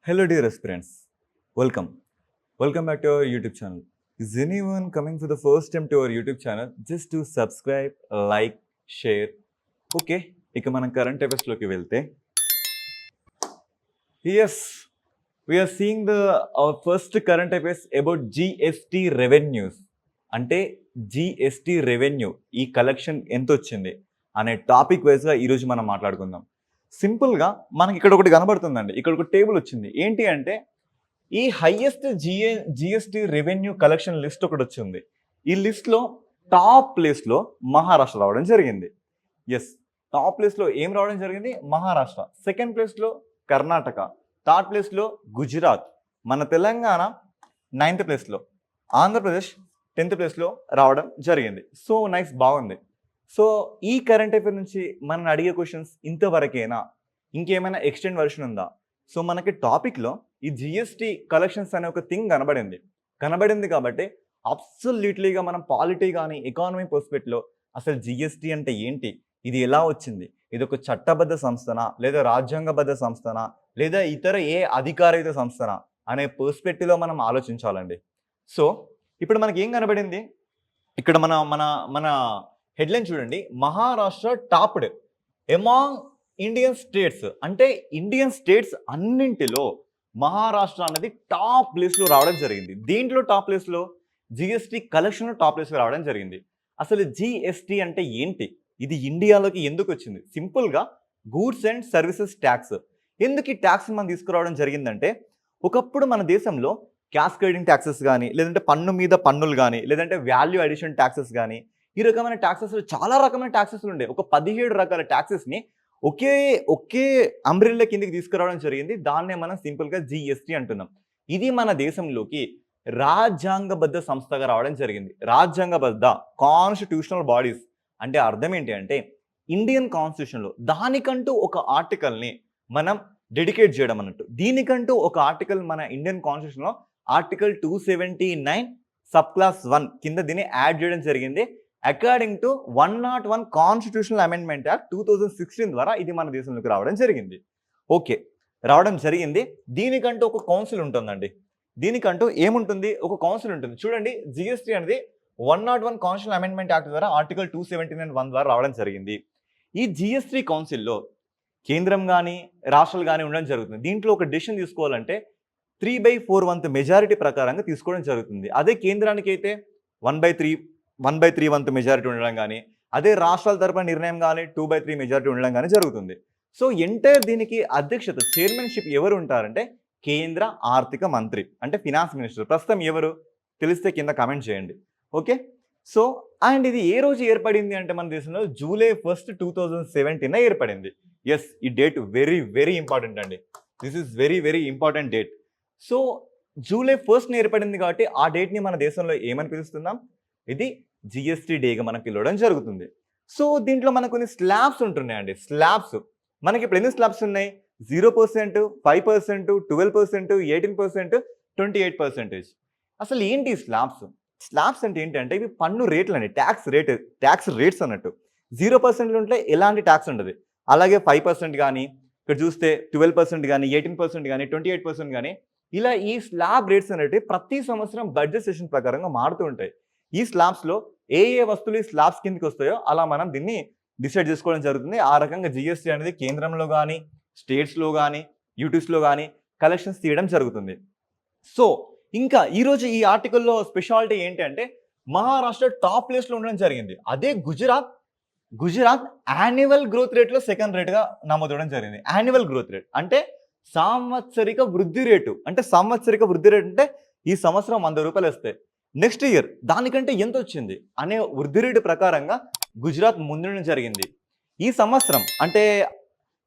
Hello, dear aspirants. Welcome. Welcome back to our YouTube channel. Is anyone coming for the first time to our YouTube channel? Just to subscribe, like, share. Okay, ఇక మనం current అఫైర్స్లోకి వెళ్తే as we are seeing our first current affairs about GST revenues. అంటే GST revenue ఈ collection ఎంత వచ్చింది అనే topic వైజ్గా ఈరోజు మనం మాట్లాడుకుందాం. సింపుల్గా మనకి ఇక్కడ ఒకటి కనబడుతుందండి, ఇక్కడ ఒక టేబుల్ వచ్చింది. ఏంటి అంటే ఈ highest GST revenue collection list ఒకటి వచ్చింది. ఈ లిస్ట్లో టాప్ ప్లేస్లో మహారాష్ట్ర రావడం జరిగింది. ఎస్, టాప్ ప్లేస్లో ఏం రావడం జరిగింది? మహారాష్ట్ర. సెకండ్ ప్లేస్లో కర్ణాటక. థర్డ్ ప్లేస్లో గుజరాత్. మన తెలంగాణ 9th ప్లేస్లో. ఆంధ్రప్రదేశ్ 10th ప్లేస్లో రావడం జరిగింది. సో నైస్, బాగుంది. సో ఈ కరెంట్ అఫైర్ నుంచి మనం అడిగే క్వశ్చన్స్ ఇంతవరకేనా, ఇంకేమైనా ఎక్స్టెండ్ వర్షన్ ఉందా? సో మనకి టాపిక్లో ఈ జిఎస్టీ కలెక్షన్స్ అనే ఒక థింగ్ కనబడింది కాబట్టి అబ్సల్యూట్లీగా మనం పాలిటీ కానీ ఎకానమీ పర్స్పెక్టివ్లో అసలు జిఎస్టీ అంటే ఏంటి, ఇది ఎలా వచ్చింది, ఇది ఒక చట్టబద్ధ సంస్థనా లేదా రాజ్యాంగబద్ధ సంస్థనా లేదా ఇతర ఏ అధికారయుత సంస్థనా అనే పర్స్పెక్టివ్లో మనం ఆలోచించాలండి. సో ఇప్పుడు మనకి ఏం కనబడింది, ఇక్కడ మన మన మన హెడ్లైన్ చూడండి. Maharashtra topped among Indian states. అంటే ఇండియన్ స్టేట్స్ అన్నింటిలో మహారాష్ట్ర అనేది టాప్ ప్లేస్లో రావడం జరిగింది. దీంట్లో టాప్ ప్లేస్లో జిఎస్టీ కలెక్షన్ టాప్ ప్లేస్లో రావడం జరిగింది. అసలు జిఎస్టీ అంటే ఏంటి, ఇది ఇండియాలోకి ఎందుకు వచ్చింది? సింపుల్గా గూడ్స్ అండ్ సర్వీసెస్ ట్యాక్స్. ఎందుకు ఈ ట్యాక్స్ మనం తీసుకురావడం జరిగిందంటే, ఒకప్పుడు మన దేశంలో క్యాస్కేడింగ్ ట్యాక్సెస్ కానీ, లేదంటే పన్ను మీద పన్నులు కానీ, లేదంటే వాల్యూ అడిషన్ ట్యాక్సెస్ కానీ, ఈ రకమైన ట్యాక్సెస్ చాలా రకమైన ట్యాక్సెస్ ఉండే. ఒక 17 రకాల ట్యాక్సెస్ని ఒకే అంబ్రెల్లా కిందకి తీసుకురావడం జరిగింది. దాన్నే మనం సింపుల్గా జిఎస్టీ అంటున్నాం. ఇది మన దేశంలోకి రాజ్యాంగబద్ధ సంస్థగా రావడం జరిగింది. రాజ్యాంగబద్ధ కాన్స్టిట్యూషనల్ బాడీస్ అంటే అర్థం ఏంటి అంటే, ఇండియన్ కాన్స్టిట్యూషన్లో దానికంటూ ఒక ఆర్టికల్ని మనం డెడికేట్ చేయడం అన్నట్టు. దీనికంటూ ఒక ఆర్టికల్ మన ఇండియన్ కాన్స్టిట్యూషన్లో ఆర్టికల్ 279 సబ్ క్లాస్ 1 కింద దీన్ని యాడ్ చేయడం జరిగింది. According to 101 constitutional amendment act 2016 ద్వారా ఇది మన దేశంలోకి రావడం జరిగింది. ఓకే, రావడం జరిగింది. దీనికంటూ ఒక కౌన్సిల్ ఉంటుందండి. దీనికంటూ ఏముంటుంది? ఒక కౌన్సిల్ ఉంటుంది. చూడండి, జిఎస్టీ అనేది 101 కాన్స్టిట్యూషనల్ అమెండ్మెంట్ యాక్ట్ ద్వారా ఆర్టికల్ 279(1) ద్వారా రావడం జరిగింది. ఈ జిఎస్టీ కౌన్సిల్లో కేంద్రం కానీ రాష్ట్రాలు కానీ ఉండడం జరుగుతుంది. దీంట్లో ఒక డెసిషన్ తీసుకోవాలంటే 3/4 వంతు మెజారిటీ ప్రకారంగా తీసుకోవడం జరుగుతుంది. అదే కేంద్రానికి అయితే 1/3 వంతు మెజారిటీ ఉండడం కానీ, అదే రాష్ట్రాల తరపున నిర్ణయం కానీ 2/3 మెజారిటీ ఉండడం కానీ జరుగుతుంది. సో ఎంటైర్ దీనికి అధ్యక్షత, చైర్మన్షిప్ ఎవరు ఉంటారంటే కేంద్ర ఆర్థిక మంత్రి, అంటే ఫినాన్స్ మినిస్టర్. ప్రస్తుతం ఎవరు తెలిస్తే కింద కామెంట్ చేయండి. ఓకే, సో అండ్ ఇది ఏ రోజు ఏర్పడింది అంటే మన దేశంలో జూలై 1, 2017 ఏర్పడింది. ఎస్, ఈ డేట్ వెరీ వెరీ ఇంపార్టెంట్ అండి. This is very very important date. So July 1 ఏర్పడింది కాబట్టి ఆ డేట్ని మన దేశంలో ఏమని పిలుస్తున్నాం? ఇది జిఎస్టీ డేగా మనం పిలవడం జరుగుతుంది. సో దీంట్లో మనకు కొన్ని స్లాబ్స్ ఉంటున్నాయండి. స్లాబ్స్ మనకి ఇప్పుడు ఎన్ని స్లాబ్స్ ఉన్నాయి? 0%, 5%, 12%, 18%, 28%. అసలు ఏంటి స్లాబ్స్? స్లాబ్స్ అంటే ఏంటంటే ఇవి పన్ను రేట్లు అండి, ట్యాక్స్ రేట్స్ అన్నట్టు. 0% ఉంటే ఎలాంటి ట్యాక్స్ ఉండదు. అలాగే 5% కానీ, ఇక్కడ చూస్తే 12% కానీ, 18% కానీ, 28% కానీ, ఇలా ఈ స్లాబ్ రేట్స్ అనేవి ప్రతి సంవత్సరం బడ్జెట్ సెషన్ ప్రకారంగా మారుతూ ఉంటాయి. ఈ స్లాబ్స్లో ఏ వస్తువులు ఈ స్లాబ్స్ కిందకి వస్తాయో అలా మనం దీన్ని డిసైడ్ చేసుకోవడం జరుగుతుంది. ఆ రకంగా జిఎస్టీ అనేది కేంద్రంలో కానీ, స్టేట్స్లో కానీ, యూటీస్లో కానీ కలెక్షన్స్ తీయడం జరుగుతుంది. సో ఇంకా ఈరోజు ఈ ఆర్టికల్లో స్పెషాలిటీ ఏంటి అంటే, మహారాష్ట్ర టాప్ ప్లేస్లో ఉండడం జరిగింది. అదే గుజరాత్ యాన్యువల్ గ్రోత్ రేట్లో సెకండ్ రేట్గా నమోదవడం జరిగింది. యాన్యువల్ గ్రోత్ రేట్ అంటే సాంవత్సరిక వృద్ధి రేటు. అంటే ఈ సంవత్సరం 100 రూపాయలు వస్తాయి, నెక్స్ట్ ఇయర్ దానికంటే ఎంత వచ్చింది అనే వృద్ధి రేటు ప్రకారంగా గుజరాత్ ముందుండడం జరిగింది. ఈ సంవత్సరం అంటే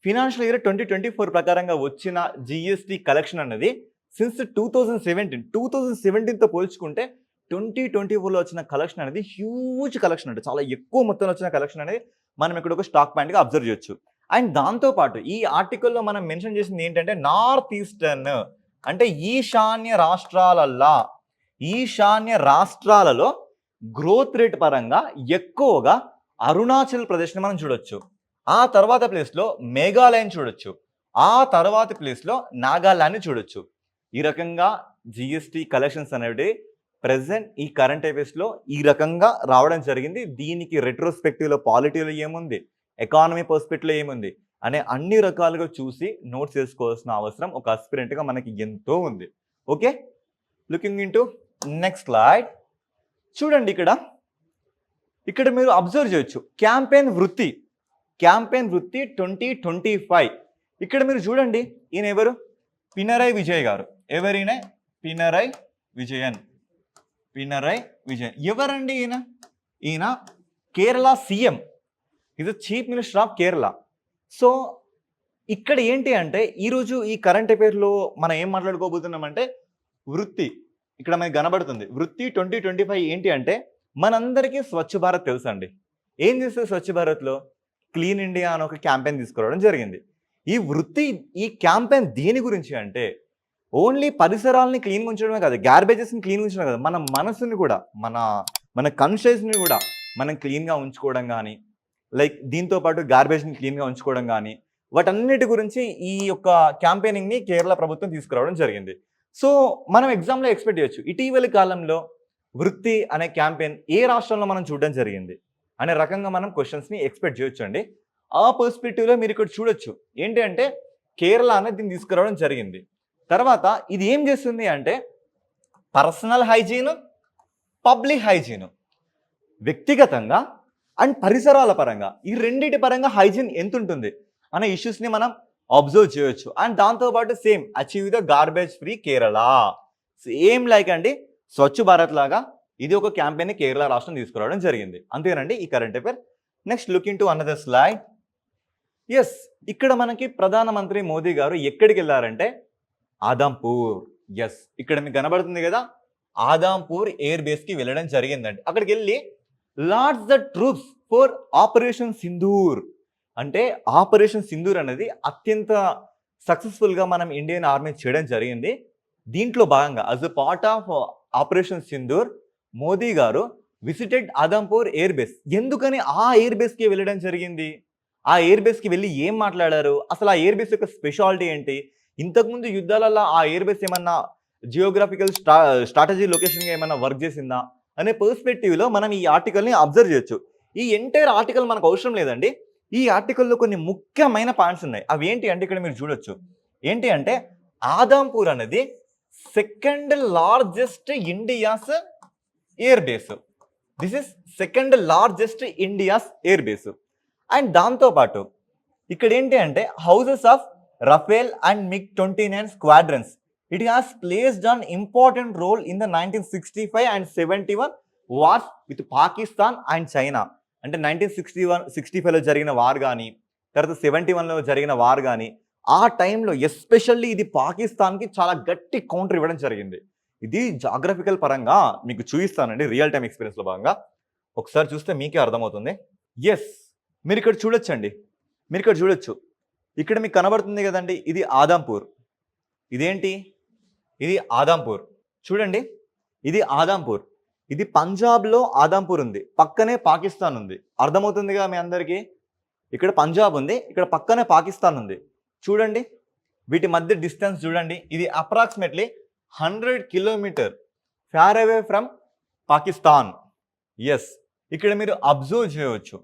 ఫినాన్షియల్ ఇయర్ 2024 ప్రకారంగా వచ్చిన జిఎస్టీ కలెక్షన్ అన్నది సిన్స్ 2017తో పోల్చుకుంటే 2024లో వచ్చిన కలెక్షన్ అనేది హ్యూజ్ కలెక్షన్, అంటే చాలా ఎక్కువ మొత్తంలో వచ్చిన కలెక్షన్ అనేది మనం ఇక్కడ ఒక స్టాక్ పాయింట్గా అబ్జర్వ్ చేయొచ్చు. అండ్ దాంతోపాటు ఈ ఆర్టికల్లో మనం మెన్షన్ చేసింది ఏంటంటే, నార్త్ ఈస్టర్న్ అంటే ఈశాన్య రాష్ట్రాలలో గ్రోత్ రేట్ పరంగా ఎక్కువగా అరుణాచల్ ప్రదేశ్ని మనం చూడొచ్చు. ఆ తర్వాత ప్లేస్లో మేఘాలయని చూడొచ్చు. ఆ తర్వాత ప్లేస్లో నాగాలాండ్ని చూడొచ్చు. ఈ రకంగా జిఎస్టీ కలెక్షన్స్ అనేవి ప్రెజెంట్ ఈ కరెంట్ అఫైర్స్లో ఈ రకంగా రావడం జరిగింది. దీనికి రెట్రోస్పెక్టివ్లో పాలిటీలో ఏముంది, ఎకానమీ పర్స్పెక్టివ్లో ఏముంది అనే అన్ని రకాలుగా చూసి నోట్స్ చేసుకోవాల్సిన అవసరం ఒక అస్పిరెంట్గా మనకి ఎంతో ఉంది. Okay, looking into next slide. చూడండి ఇక్కడ మీరు అబ్జర్వ్ చేయొచ్చు క్యాంపెయిన్ వృత్తి 2025. ఇక్కడ మీరు చూడండి, ఈయన ఎవరు? పినరై విజయన్ గారు. ఎవరైనా పినరై విజయన్. ఎవరండి ఈయన Kerala CM. Is chief minister of Kerala. So ఇక్కడ ఏంటి అంటే ఈరోజు ఈ కరెంట్ అఫైర్లో మనం ఏం మాట్లాడుకోబోతున్నామంటే వృత్తి. ఇక్కడ మనకి కనబడుతుంది వృత్తి 2025 ఏంటి అంటే మనందరికీ స్వచ్ఛ భారత్ తెలుసు అండి. ఏం చేస్తుంది స్వచ్ఛ భారత్లో? క్లీన్ ఇండియా అని ఒక క్యాంపెయిన్ తీసుకురావడం జరిగింది. ఈ క్యాంపెయిన్ దేని గురించి అంటే ఓన్లీ పరిసరాలని క్లీన్గా ఉంచడమే కాదు, గార్బేజెస్ని క్లీన్గా ఉంచడం కాదు, మన మనసుని కూడా మన కాన్షియస్ని కూడా మనం క్లీన్గా ఉంచుకోవడం కానీ, లైక్ దీంతో పాటు గార్బేజ్ని క్లీన్గా ఉంచుకోవడం కానీ, వాటన్నిటి గురించి ఈ యొక్క క్యాంపెయినింగ్ని కేరళ ప్రభుత్వం తీసుకురావడం జరిగింది. సో మనం ఎగ్జామ్లో ఎక్స్పెక్ట్ చేయొచ్చు ఇటీవలి కాలంలో వృత్తి అనే క్యాంపెయిన్ ఏ రాష్ట్రంలో మనం చూడడం జరిగింది అనే రకంగా మనం క్వశ్చన్స్ని ఎక్స్పెక్ట్ చేయొచ్చు అండి. ఆ పర్స్పెక్టివ్లో మీరు ఇక్కడ చూడొచ్చు ఏంటి అంటే కేరళ అనేది దీన్ని తీసుకురావడం జరిగింది. తర్వాత ఇది ఏం చేస్తుంది అంటే పర్సనల్ హైజీన్, పబ్లిక్ హైజీన్, వ్యక్తిగతంగా అండ్ పరిసరాల పరంగా ఈ రెండింటి పరంగా హైజీన్ ఎంత ఉంటుంది అనే ఇష్యూస్ని మనం అబ్జర్వ్ చేయొచ్చు. అండ్ దాంతోపాటు same achieve the garbage free Kerala, same like అండి స్వచ్ఛ భారత్ లాగా ఇది ఒక క్యాంపెయిన్ కేరళ రాష్ట్రం తీసుకురావడం జరిగింది. అంతేనండి ఈ current affair. Next looking to another slide. Yes, ఇక్కడ మనకి ప్రధానమంత్రి మోదీ గారు ఎక్కడికి వెళ్ళారంటే ఆదాంపూర్. ఎస్, ఇక్కడ మీకు కనబడుతుంది కదా, ఆదాంపూర్ ఎయిర్ బేస్కి వెళ్ళడం జరిగిందండి. అక్కడికి వెళ్ళి lauds the troops for operation Sindoor. అంటే ఆపరేషన్ సింధూర్ అనేది అత్యంత సక్సెస్ఫుల్గా మనం ఇండియన్ ఆర్మీ చేయడం జరిగింది. దీంట్లో భాగంగా as a part of operation Sindoor Modi గారు విజిటెడ్ ఆదాంపూర్ ఎయిర్ బేస్. ఎందుకని ఆ ఎయిర్ బేస్కి వెళ్ళడం జరిగింది? ఆ ఎయిర్ బేస్కి వెళ్ళి ఏం మాట్లాడారు? అసలు ఆ ఎయిర్ బేస్ యొక్క స్పెషాలిటీ ఏంటి? ఇంతకుముందు యుద్ధాలలో ఆ ఎయిర్ బేస్ ఏమన్నా జియోగ్రఫికల్ స్ట్రాటజీ లొకేషన్గా ఏమన్నా వర్క్ చేసిందా అనే పర్స్పెక్టివ్లో మనం ఈ ఆర్టికల్ని అబ్జర్వ్ చేయొచ్చు. ఈ ఎంటైర్ ఆర్టికల్ మనకు అవసరం లేదండి. ఈ ఆర్టికల్లో కొన్ని ముఖ్యమైన పాయింట్స్ ఉన్నాయి. అవి ఏంటి అంటే ఇక్కడ మీరు చూడొచ్చు. ఏంటి అంటే ఆదాంపూర్ అనేది second largest India's air base. This is second largest India's air base. And దాంతోపాటు ఇక్కడ ఏంటి అంటే houses of Rafale and MiG-29 squadrons. It has placed an important role in the 1965 and 71 wars with Pakistan and China. అంటే 1965లో జరిగిన war కానీ, తర్వాత 71లో జరిగిన వార్ కానీ, ఆ టైంలో ఎస్పెషల్లీ ఇది పాకిస్తాన్కి చాలా గట్టి కౌంటర్ ఇవ్వడం జరిగింది. ఇది జాగ్రఫికల్ పరంగా మీకు చూపిస్తానండి, రియల్ టైమ్ ఎక్స్పీరియన్స్లో భాగంగా. ఒకసారి చూస్తే మీకే అర్థమవుతుంది. ఎస్, మీరు ఇక్కడ చూడొచ్చు. ఇక్కడ మీకు కనబడుతుంది కదండి, ఇది ఆదాంపూర్. ఇదేంటి? ఇది ఆదాంపూర్. చూడండి, ఇది ఆదాంపూర్. ఇది పంజాబ్లో ఆదాంపూర్ ఉంది, పక్కనే పాకిస్తాన్ ఉంది. అర్థమవుతుందిగా మీ అందరికీ. ఇక్కడ పంజాబ్ ఉంది, ఇక్కడ పక్కనే పాకిస్తాన్ ఉంది. చూడండి వీటి మధ్య డిస్టెన్స్ చూడండి. ఇది approximately 100 kilometre far away from Pakistan. Yes, ఇక్కడ మీరు అబ్జర్వ్ చేయవచ్చు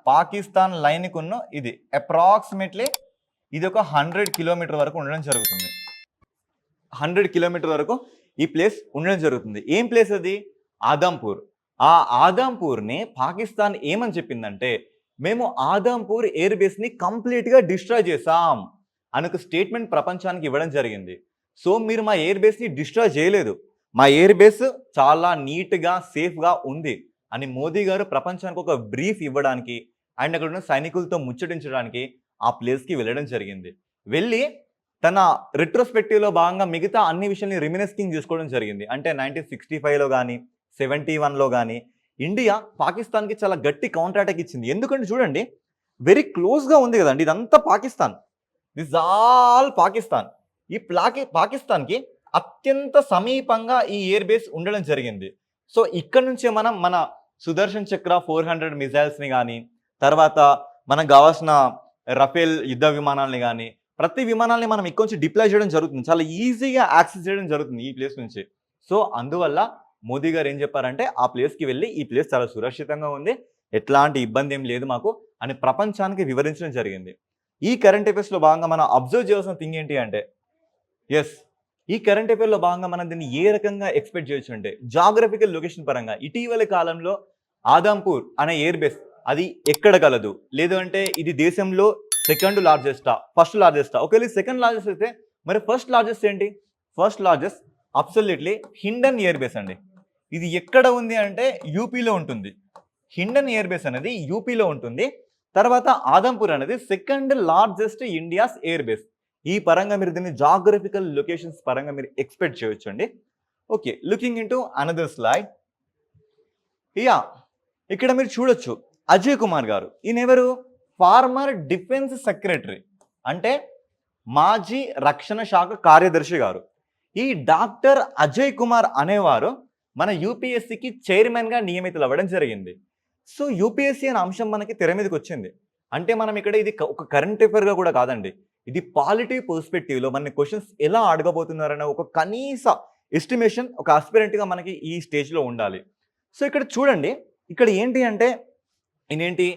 పాకిస్తాన్ లైన్కి ఉన్న ఇది అప్రాక్సిమేట్లీ ఇది ఒక 100 కిలోమీటర్ వరకు ఉండడం జరుగుతుంది. 100 కిలోమీటర్ వరకు ఈ ప్లేస్ ఉండడం జరుగుతుంది. ఏం ప్లేస్ అది? ఆదాంపూర్. ఆ ఆదాంపూర్ని పాకిస్తాన్ ఏమని చెప్పిందంటే మేము ఆదాంపూర్ ఎయిర్ బేస్ని కంప్లీట్గా డిస్ట్రాయ్ చేసాం అని ఒక స్టేట్మెంట్ ప్రపంచానికి ఇవ్వడం జరిగింది. సో మీరు మా ఎయిర్ బేస్ని డిస్ట్రాయ్ చేయలేదు, మా ఎయిర్ బేస్ చాలా నీట్గా సేఫ్గా ఉంది అని మోదీ గారు ప్రపంచానికి ఒక బ్రీఫ్ ఇవ్వడానికి అండ్ అక్కడ ఉన్న సైనికులతో ముచ్చటించడానికి ఆ ప్లేస్కి వెళ్ళడం జరిగింది. వెళ్ళి తన రిట్రోస్పెక్టివ్లో భాగంగా మిగతా అన్ని విషయాన్ని రిమినిస్కింగ్ చేసుకోవడం జరిగింది. అంటే 1965లో కానీ 71లో కానీ ఇండియా పాకిస్తాన్కి చాలా గట్టి కౌంటర్ అటాక్ ఇచ్చింది. ఎందుకంటే చూడండి వెరీ క్లోజ్గా ఉంది కదండి, ఇదంతా పాకిస్తాన్, దిస్ ఆల్ పాకిస్తాన్. ఈ పాకిస్తాన్కి అత్యంత సమీపంగా ఈ ఎయిర్ బేస్ ఉండడం జరిగింది. సో ఇక్కడ నుంచే మనం మన సుదర్శన్ చక్ర 400 మిజైల్స్ని కానీ, తర్వాత మనకు కావాల్సిన రఫేల్ యుద్ధ విమానాల్ని గానీ, ప్రతి విమానాల్ని మనం ఇక్కడి నుంచి డిప్లాయ్ చేయడం జరుగుతుంది. చాలా ఈజీగా యాక్సెస్ చేయడం జరుగుతుంది ఈ ప్లేస్ నుంచి. సో, అందువల్ల మోదీ గారు ఏం చెప్పారంటే, ఆ ప్లేస్‌కి వెళ్లి, ఈ ప్లేస్ చాలా సురక్షితంగా ఉంది. ఎట్లాంటి ఇబ్బంది ఏం లేదు మాకు అని ప్రపంచానికి వివరించడం జరిగింది. ఈ కరెంట్ అఫైర్స్‌లో భాగంగా మనం అబ్జర్వ్ చేయాల్సిన థింగ్ ఏంటి అంటే, యెస్. ఈ కరెంట్ అఫైర్‌లో భాగంగా మనం దీన్ని ఏ రకంగా ఎక్స్‌పెక్ట్ చేయొచ్చు అంటే, జాగ్రఫికల్ లొకేషన్ పరంగా ఇటీవలి కాలంలో ఆదంపూర్ అనే ఎయిర్ బేస్ అది ఎక్కడ గలదు? లేదు అంటే ఇది దేశంలో సెకండ్ లార్జెస్టా? ఫస్ట్ లార్జెస్టా? ఒకవేళ సెకండ్ లార్జెస్ట్ అయితే మరి ఫస్ట్ లార్జెస్ట్ ఏంటి? First largest absolutely Hindon air base అండి. ఇది ఎక్కడ ఉంది అంటే యూపీలో ఉంటుంది. హిండన్ ఎయిర్ బేస్ అనేది యూపీలో ఉంటుంది. తర్వాత ఆదంపూర్ అనేది second largest India's air base. ఈ పరంగా మీరు దీన్ని జాగ్రఫికల్ లొకేషన్స్ పరంగా మీరు ఎక్స్‌పెక్ట్ చేయొచ్చండి. Okay. Looking into another slide. Yeah! ఇక్కడ మీరు చూడొచ్చు. అజయ్ కుమార్ గారు. ఈయనెవరు? Former defence secretary. అంటే మాజీ రక్షణ శాఖ కార్యదర్శి గారు. ఈ డాక్టర్ అజయ్ కుమార్ అనేవారు మన యూపీఎస్సీకి చైర్మన్‌గా నియమితులవ్వడం జరిగింది. సో, యూపీఎస్సీ అనే అంశం మనకి తెర మీదకొచ్చింది. అంటే మనం ఇక్కడ ఇది ఒక కరెంట్ అఫైర్‌గా కూడా కాదండి. ఇది పాలిటీ పర్స్పెక్టివ్‌లో మనని క్వెషన్స్ ఎలా అడగబోతున్నారనే ఒక కనీస ఎస్టిమేషన్ ఒక ఆస్పిరెంట్‌గా మనకి ఈ స్టేజ్‌లో ఉండాలి. సో, ఇక్కడ చూడండి. ఇక్కడ ఏంటి అంటే ఈయనేంటి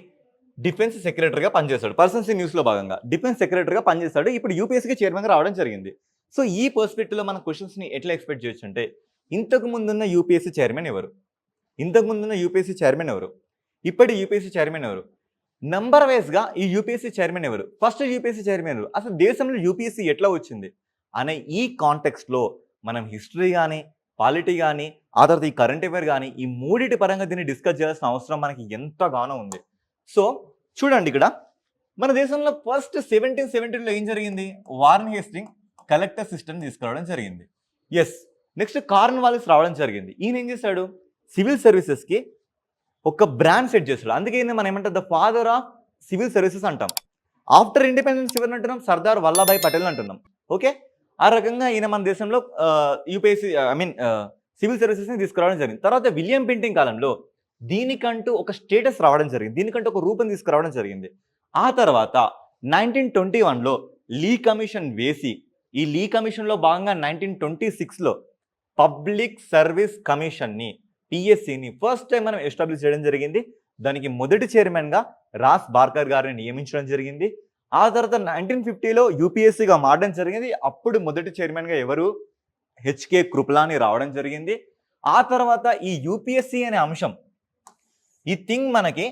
డిఫెన్స్ సెక్రటరీగా పనిచేస్తాడు. పర్సన్స్ ఇన్ న్యూస్‌లో భాగంగా డిఫెన్స్ సెక్రటరీగా పనిచేస్తాడు. ఇప్పుడు యూపీఎస్సీకి చైర్మన్‌గా రావడం జరిగింది. సో, ఈ పర్స్పెక్టివ్‌లో మనం క్వెషన్స్‌ని ఎట్లా ఎక్స్‌పెక్ట్ చేయొచ్చంటే, ఇంతకు ముందున్న యూపీఎస్సీ చైర్మన్ ఎవరు? ఇంతకు ముందున్న యూపీఎస్సీ చైర్మన్ ఎవరు? ఇప్పటి యూపీఎస్సీ చైర్మన్ ఎవరు? నంబర్ వైస్‌గా ఈ యూపీఎస్సీ చైర్మన్ ఎవరు? ఫస్ట్ యూపీఎస్సీ చైర్మన్ ఎవరు? అసలు దేశంలో యూపీఎస్సీ ఎట్లా వచ్చింది? అనే ఈ కాంటెక్స్ట్‌లో మనం హిస్టరీ గాని, పాలిటీ గాని, ఆ తర్వాత ఈ కరెంట్ అఫైర్ గాని, ఈ మూడిటి పరంగా దీన్ని డిస్కస్ చేయాల్సిన అవసరం మనకి ఎంతగానో ఉంది. సో, చూడండి ఇక్కడ మన దేశంలో ఫస్ట్ 1717లో ఏం జరిగింది? వారన్ హేస్టింగ్ కలెక్టర్ సిస్టమ్ తీసుకురావడం జరిగింది. యెస్. నెక్స్ట్ కార్న్‌వాలిస్ రావడం జరిగింది. ఈయన ఏం చేశాడు? సివిల్ సర్వీసెస్‌కి ఒక బ్రాండ్ సెట్ చేశాడు. అందుకే ఈయన్ని మనం ఏమంటాం? The father of civil services అంటాం. ఆఫ్టర్ ఇండిపెండెన్స్ ఎవరిని అంటున్నాం? సర్దార్ వల్లభాయ్ పటేల్ అంటున్నాం. ఓకే. ఆ రకంగా ఈయన మన దేశంలో యూపీఎస్సీ సివిల్ సర్వీసెస్‌ని తీసుకురావడం జరిగింది. తర్వాత విలియం పెంటింగ్ కాలంలో దీనికంటూ ఒక స్టేటస్ రావడం జరిగింది. దీనికంటూ ఒక రూపం తీసుకురావడం జరిగింది. ఆ తర్వాత 1921లో లీ కమిషన్ వేసి, ఈ లీ కమిషన్‌లో భాగంగా 1926లో పబ్లిక్ సర్వీస్ కమిషన్‌ని, పీఎస్సీని ఫస్ట్ టైం మనం ఎస్టాబ్లిష్ చేయడం జరిగింది. దానికి మొదటి చైర్మన్‌గా రాస్ బార్కర్ గారిని నియమించడం జరిగింది. ఆ తర్వాత 1950లో యూపీఎస్సీగా మారడం జరిగింది. అప్పుడు మొదటి చైర్మన్‌గా ఎవరు? హెచ్‌కే కృపలాని రావడం జరిగింది. ఆ తర్వాత ఈ యూపీఎస్సీ అనే అంశం ఈ థింగ్ మనకి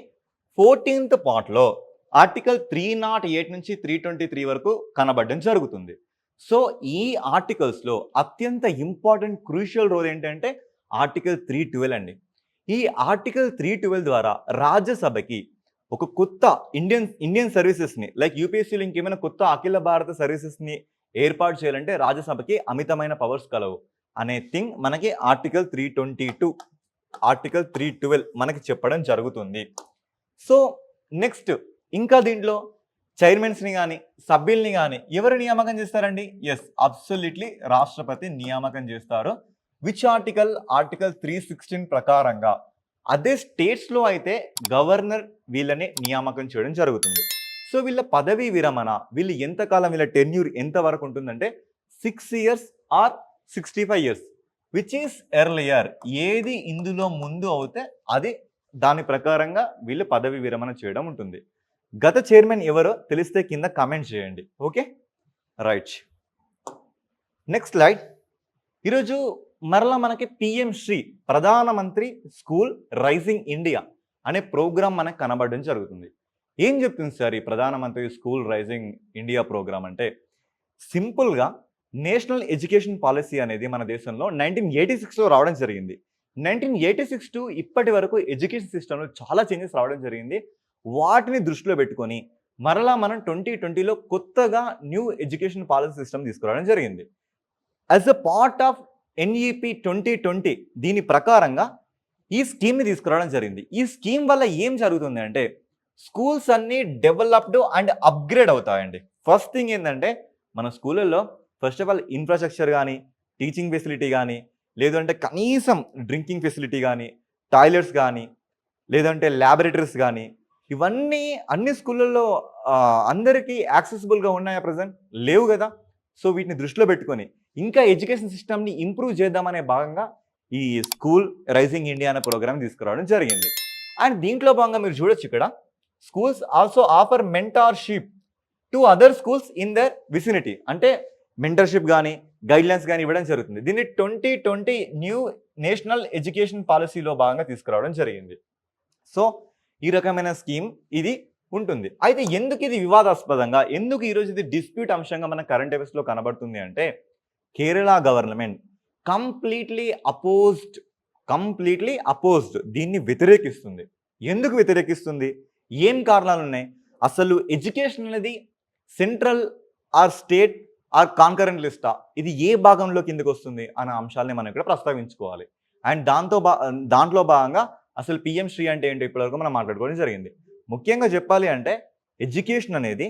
14th పార్ట్‌లో ఆర్టికల్ 308 నుంచి 323 వరకు కనబడడం జరుగుతుంది. సో, ఈ ఆర్టికల్స్‌లో అత్యంత ఇంపార్టెంట్ క్రూషియల్ రోల్ ఏంటంటే ఆర్టికల్ 312 అండి. ఈ ఆర్టికల్ 312 ద్వారా రాజ్యసభకి ఒక కొత్త ఇండియన్ సర్వీసెస్‌ని లైక్ యూపీఎస్సీలో ఇంకేమైనా కొత్త అఖిల భారత సర్వీసెస్‌ని ఏర్పాటు చేయాలంటే రాజ్యసభకి అమితమైన పవర్స్ కలవు అనే థింగ్ మనకి ఆర్టికల్ 322 ఆర్టికల్ 312 మనకి చెప్పడం జరుగుతుంది. సో, నెక్స్ట్ ఇంకా దీంట్లో చైర్మన్స్‌ని గాని, సభ్యుల్ని గాని ఎవరు నియామకం చేస్తారండి? యెస్. అబ్సల్యూట్‌లీ రాష్ట్రపతి నియామకం చేస్తారు. Which article? ఆర్టికల్ 316 ప్రకారంగా. అదే స్టేట్స్‌లో అయితే గవర్నర్ వీళ్ళని నియామకం చేయడం జరుగుతుంది. సో, వీళ్ళ పదవీ విరమణ వీళ్ళు ఎంతకాలం వీళ్ళ టెన్యూర్ ఎంత వరకు ఉంటుందంటే 6 years or 65 years. Which is earlier. ఏది ఇందులో ముందు అవుతే అది దాని ప్రకారంగా వీళ్ళు పదవి విరమణ చేయడం ఉంటుంది. గత చైర్మన్ ఎవరో తెలిస్తే కింద కామెంట్ చేయండి. ఓకే. రైట్. Next slide. ఈరోజు మరలా మనకి పీఎం శ్రీ ప్రధానమంత్రి స్కూల్ రైజింగ్ ఇండియా అనే ప్రోగ్రామ్ మనకు కనబడడం జరుగుతుంది. ఏం చెప్తుంది సార్ ఈ ప్రధానమంత్రి స్కూల్ రైజింగ్ ఇండియా ప్రోగ్రామ్ అంటే, సింపుల్గా నేషనల్ ఎడ్యుకేషన్ పాలసీ అనేది మన దేశంలో 1986లో రావడం జరిగింది. 1986 టు ఇప్పటి వరకు ఎడ్యుకేషన్ సిస్టంలో చాలా చేంజెస్ రావడం జరిగింది. వాటిని దృష్టిలో పెట్టుకొని మరలా మనం 2020లో కొత్తగా న్యూ ఎడ్యుకేషన్ పాలసీ సిస్టమ్ తీసుకురావడం జరిగింది. As a part of NEP 2020 దీని ప్రకారంగా ఈ స్కీమ్‌ని తీసుకురావడం జరిగింది. ఈ స్కీమ్ వల్ల ఏం జరుగుతుంది అంటే స్కూల్స్ అన్నీ డెవలప్డ్ అండ్ అప్‌గ్రేడ్ అవుతాయండి. ఫస్ట్ థింగ్ ఏందంటే మన స్కూళ్ళల్లో ఫస్ట్ ఆఫ్ ఆల్ ఇన్‌ఫ్రాస్ట్రక్చర్ గాని, టీచింగ్ ఫెసిలిటీ గాని, లేదంటే కనీసం డ్రింకింగ్ ఫెసిలిటీ గాని, టాయిలెట్స్ గాని, లేదంటే ల్యాబొరేటరీస్ గాని, ఇవన్నీ అన్ని స్కూళ్ళల్లో అందరికీ యాక్సెసిబుల్గా ఉన్నాయా ప్రజెంట్? లేవు కదా. సో వీటిని దృష్టిలో పెట్టుకొని ఇంకా ఎడ్యుకేషన్ సిస్టమ్ని ఇంప్రూవ్ చేద్దామనే భాగంగా ఈ స్కూల్ రైజింగ్ ఇండియా అనే ప్రోగ్రామ్ తీసుకురావడం జరిగింది. అండ్ దీంట్లో భాగంగా మీరు చూడొచ్చు ఇక్కడ schools also offer mentorship to other schools in their vicinity. అంటే మెంటర్షిప్ కానీ గైడ్లైన్స్ కానీ ఇవ్వడం జరుగుతుంది. దీన్ని 2020 న్యూ నేషనల్ ఎడ్యుకేషన్ పాలసీలో భాగంగా తీసుకురావడం జరిగింది. సో ఈ రకమైన స్కీమ్ ఇది ఉంటుంది. అయితే ఎందుకు ఇది వివాదాస్పదంగా, ఎందుకు ఈరోజు ఇది డిస్ప్యూట్ అంశంగా మన కరెంట్ అఫైర్స్లో కనబడుతుంది అంటే, కేరళ గవర్నమెంట్ కంప్లీట్లీ అపోజ్డ్ దీన్ని వ్యతిరేకిస్తుంది. ఎందుకు వ్యతిరేకిస్తుంది? ఏం కారణాలు ఉన్నాయి? అసలు ఎడ్యుకేషన్ అనేది central or state or concurrent లిస్టా, ఇది ఏ భాగంలో కిందకి వస్తుంది అనే అంశాలని మనం ఇక్కడ ప్రస్తావించుకోవాలి. అండ్ దాంట్లో భాగంగా అసలు పిఎం శ్రీ అంటే ఏంటో ఇప్పటివరకు మనం మాట్లాడుకోవడం జరిగింది. ముఖ్యంగా చెప్పాలి అంటే ఎడ్యుకేషన్ అనేది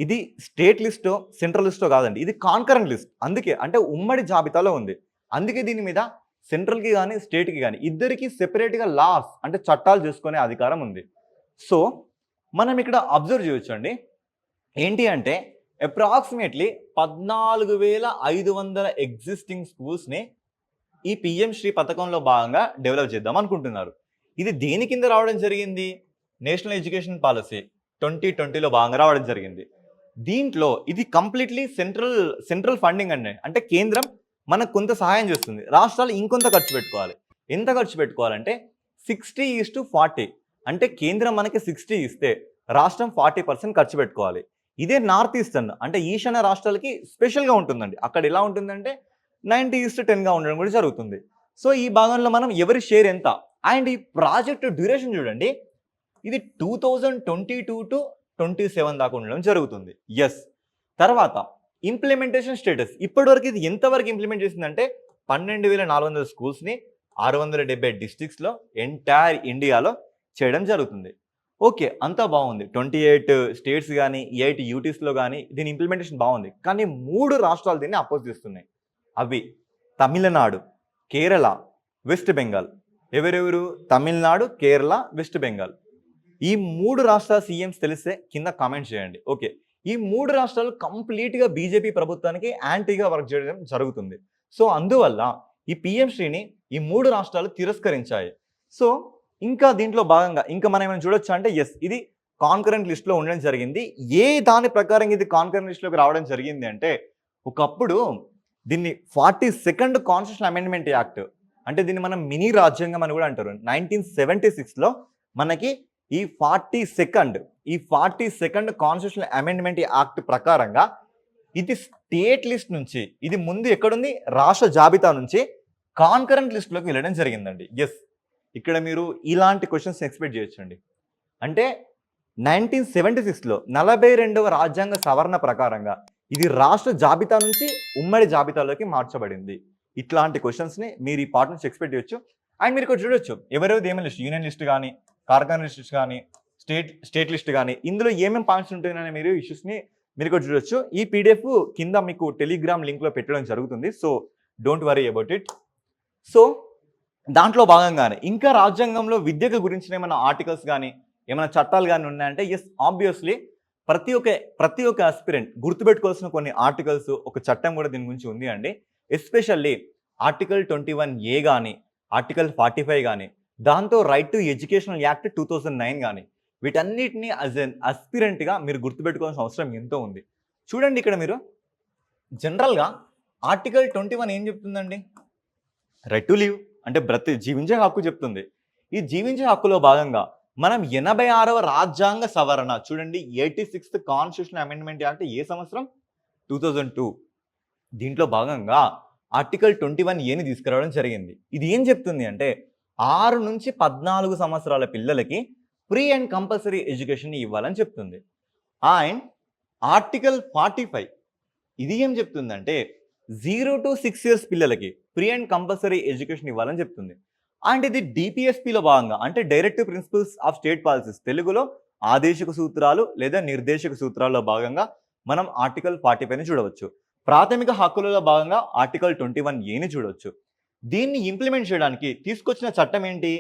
ఇది స్టేట్ లిస్టో సెంట్రల్ లిస్టో కాదండి, ఇది కాన్కరెంట్ లిస్ట్. అందుకే అంటే ఉమ్మడి జాబితాలో ఉంది. అందుకే దీని మీద సెంట్రల్కి కానీ స్టేట్కి కానీ ఇద్దరికి సెపరేట్గా లాస్ అంటే చట్టాలు చేసుకునే అధికారం ఉంది. సో మనం ఇక్కడ అబ్జర్వ్ చేయొచ్చు అండి, ఏంటి అంటే అప్రాక్సిమేట్లీ 14,500 ఎగ్జిస్టింగ్ స్కూల్స్ని ఈ పిఎం శ్రీ పథకంలో భాగంగా డెవలప్ చేద్దాం అనుకుంటున్నారు. ఇది దేని కింద రావడం జరిగింది? నేషనల్ ఎడ్యుకేషన్ పాలసీ 2020లో భాగంగా రావడం జరిగింది. దీంట్లో ఇది కంప్లీట్లీ సెంట్రల్ ఫండింగ్ అండి. అంటే కేంద్రం మనకు కొంత సహాయం చేస్తుంది, రాష్ట్రాలు ఇంకొంత ఖర్చు పెట్టుకోవాలి. ఎంత ఖర్చు పెట్టుకోవాలంటే 60:40. అంటే కేంద్రం మనకి 60 ఇస్తే రాష్ట్రం 40% ఖర్చు పెట్టుకోవాలి. ఇదే నార్త్ ఈస్టర్న్ అంటే ఈశాన్య రాష్ట్రాలకి స్పెషల్గా ఉంటుందండి. అక్కడ ఎలా ఉంటుందంటే 90:10గా ఉండడం కూడా జరుగుతుంది. సో ఈ భాగంలో మనం ఎవరి షేర్ ఎంత. అండ్ ఈ ప్రాజెక్ట్ డ్యూరేషన్ చూడండి, ఇది 2022 to 27 దాకా ఉండడం జరుగుతుంది. ఎస్. తర్వాత ఇంప్లిమెంటేషన్ స్టేటస్ ఇప్పటివరకు ఇది ఎంతవరకు ఇంప్లిమెంట్ చేసిందంటే 12,400 స్కూల్స్ని 670 డిస్ట్రిక్ట్స్లో ఎంటైర్ ఇండియాలో చేయడం జరుగుతుంది. ఓకే, అంతా బాగుంది. 28 స్టేట్స్ కానీ 8 యూటీస్లో కానీ దీని ఇంప్లిమెంటేషన్ బాగుంది. కానీ 3 రాష్ట్రాలు దీన్ని అపోజ్ చేస్తున్నాయి. అవి తమిళనాడు, కేరళ, వెస్ట్ బెంగాల్. ఎవరెవరు? తమిళనాడు, కేరళ, వెస్ట్ బెంగాల్. ఈ 3 రాష్ట్రాల సీఎంస్ తెలిస్తే కింద కామెంట్ చేయండి. ఓకే, ఈ 3 రాష్ట్రాలు కంప్లీట్గా బీజేపీ ప్రభుత్వానికి యాంటీగా వర్క్ చేయడం జరుగుతుంది. సో అందువల్ల ఈ పిఎం శ్రీని ఈ 3 రాష్ట్రాలు తిరస్కరించాయి. సో ఇంకా దీంట్లో భాగంగా ఇంకా మనం ఏమైనా చూడొచ్చు అంటే ఎస్, ఇది కాన్కరెంట్ లిస్ట్లో ఉండడం జరిగింది. ఏ దాని ప్రకారం ఇది కాన్కరెంట్ లిస్ట్లోకి రావడం జరిగింది అంటే, ఒకప్పుడు దీన్ని 42nd కాన్స్టిట్యూషన్ అమెండ్మెంట్ యాక్ట్ అంటే దీన్ని మనం మినీ రాజ్యాంగం అని కూడా అంటారు. 1976లో మనకి ఈ 42nd కాన్స్టిట్యూషన్ అమెండ్మెంట్ యాక్ట్ ప్రకారంగా ఇది స్టేట్ లిస్ట్ నుంచి, ఇది ముందు ఎక్కడుంది రాష్ట్ర జాబితా నుంచి కాన్కరెంట్ లిస్ట్లోకి వెళ్ళడం జరిగిందండి. ఎస్, ఇక్కడ మీరు ఇలాంటి క్వశ్చన్స్ ఎక్స్పెక్ట్ చేయొచ్చండి. అంటే 1976లో 42వ రాజ్యాంగ సవరణ ప్రకారంగా ఇది రాష్ట్ర జాబితా నుంచి ఉమ్మడి జాబితాలోకి మార్చబడింది. ఇట్లాంటి క్వశ్చన్స్ని మీరు ఈ పార్ట్ నుంచి ఎక్స్పెక్ట్ చేయొచ్చు. అండ్ మీరు ఇక్కడ చూడొచ్చు ఎవరెవరిది ఏమైనా లిస్ట్, యూనియన్ లిస్ట్ కానీ, కార్పొరేషన్ లిస్ట్ కానీ, స్టేట్ లిస్ట్ కానీ, ఇందులో ఏమేమి పాయింట్స్ ఉంటాయని మీరు ఇష్యూస్ని మీరు ఇక్కడ చూడొచ్చు. ఈ పీడిఎఫ్ కింద మీకు టెలిగ్రామ్ లింక్లో పెట్టడం జరుగుతుంది. So don't worry about it. So దాంట్లో భాగంగానే ఇంకా రాజ్యాంగంలో విద్యకు గురించిన ఏమైనా ఆర్టికల్స్ కానీ ఏమైనా చట్టాలు కానీ ఉన్నాయంటే ఎస్, ఆబ్వియస్లీ ప్రతి ఒక్క ఆస్పిరెంట్ గుర్తుపెట్టుకోవాల్సిన కొన్ని ఆర్టికల్స్, ఒక చట్టం కూడా దీని గురించి ఉంది అండి. ఎస్పెషల్లీ ఆర్టికల్ 21A కానీ, ఆర్టికల్ 45 కానీ, దాంతో రైట్ టు ఎడ్యుకేషనల్ యాక్ట్ 2009 కానీ, వీటన్నిటిని యాజ్ ఎన్ ఆస్పిరెంట్గా మీరు గుర్తుపెట్టుకోవాల్సిన అవసరం ఎంతో ఉంది. చూడండి ఇక్కడ మీరు జనరల్గా ఆర్టికల్ 21 ఏం చెప్తుందండి? రైట్ టు లివ్ అంటే జీవించే హక్కు చెప్తుంది. ఈ జీవించే హక్కులో భాగంగా మనం 86వ రాజ్యాంగ సవరణ చూడండి, 86th కాన్స్టిట్యూషన్ అమెండ్మెంట్ యాక్ట్ ఏ సంవత్సరం? 2002. దీంట్లో భాగంగా ఆర్టికల్ 21Aని తీసుకురావడం జరిగింది. ఇది ఏం చెప్తుంది అంటే 6 నుంచి 14 సంవత్సరాల పిల్లలకి ఫ్రీ అండ్ కంపల్సరీ ఎడ్యుకేషన్ ఇవ్వాలని చెప్తుంది. అండ్ ఆర్టికల్ 45 ఇది ఏం చెప్తుందంటే 0 to 6 years పిల్లలకి ఫ్రీ అండ్ కంపల్సరీ ఎడ్యుకేషన్ ఇవ్వాలని చెప్తుంది. అండ్ ఇది డిపిఎస్పిలో భాగంగా అంటే directive principles of state policies, తెలుగులో ఆదేశక సూత్రాలు లేదా నిర్దేశక సూత్రాల్లో భాగంగా మనం ఆర్టికల్ 45ని చూడవచ్చు. ప్రాథమిక హక్కులలో భాగంగా ఆర్టికల్ 21Aని చూడవచ్చు. దీన్ని ఇంప్లిమెంట్ చేయడానికి తీసుకొచ్చిన చట్టం ఏంటి?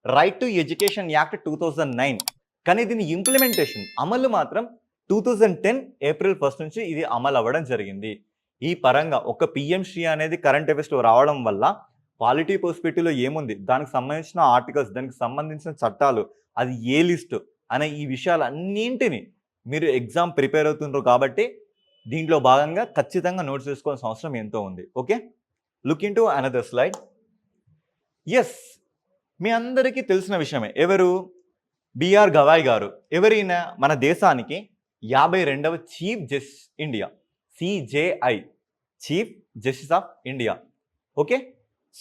Right to education act 2009. కానీ దీని ఇంప్లిమెంటేషన్ అమలు మాత్రం 2010 ఏప్రిల్ 1 నుంచి ఇది అమలు అవ్వడం జరిగింది. ఈ పరంగా ఒక పిఎంశ్రీ అనేది కరెంట్ అఫైర్స్లో రావడం వల్ల పాలిటీ పర్స్పెక్టివ్లో ఏముంది, దానికి సంబంధించిన ఆర్టికల్స్, దానికి సంబంధించిన చట్టాలు, అది ఏ లిస్టు అనే ఈ విషయాలన్నింటినీ మీరు ఎగ్జామ్ ప్రిపేర్ అవుతున్నారు కాబట్టి దీంట్లో భాగంగా ఖచ్చితంగా నోట్స్ చేసుకోవాల్సిన అవసరం ఎంతో ఉంది. Okay, look in to another slide. Yes, మీ అందరికీ తెలిసిన విషయమే. ఎవరు? బిఆర్ గవాయ్ గారు. ఎవరైనా మన దేశానికి 52వ chief justice India, CJI, chief justice of India. Okay,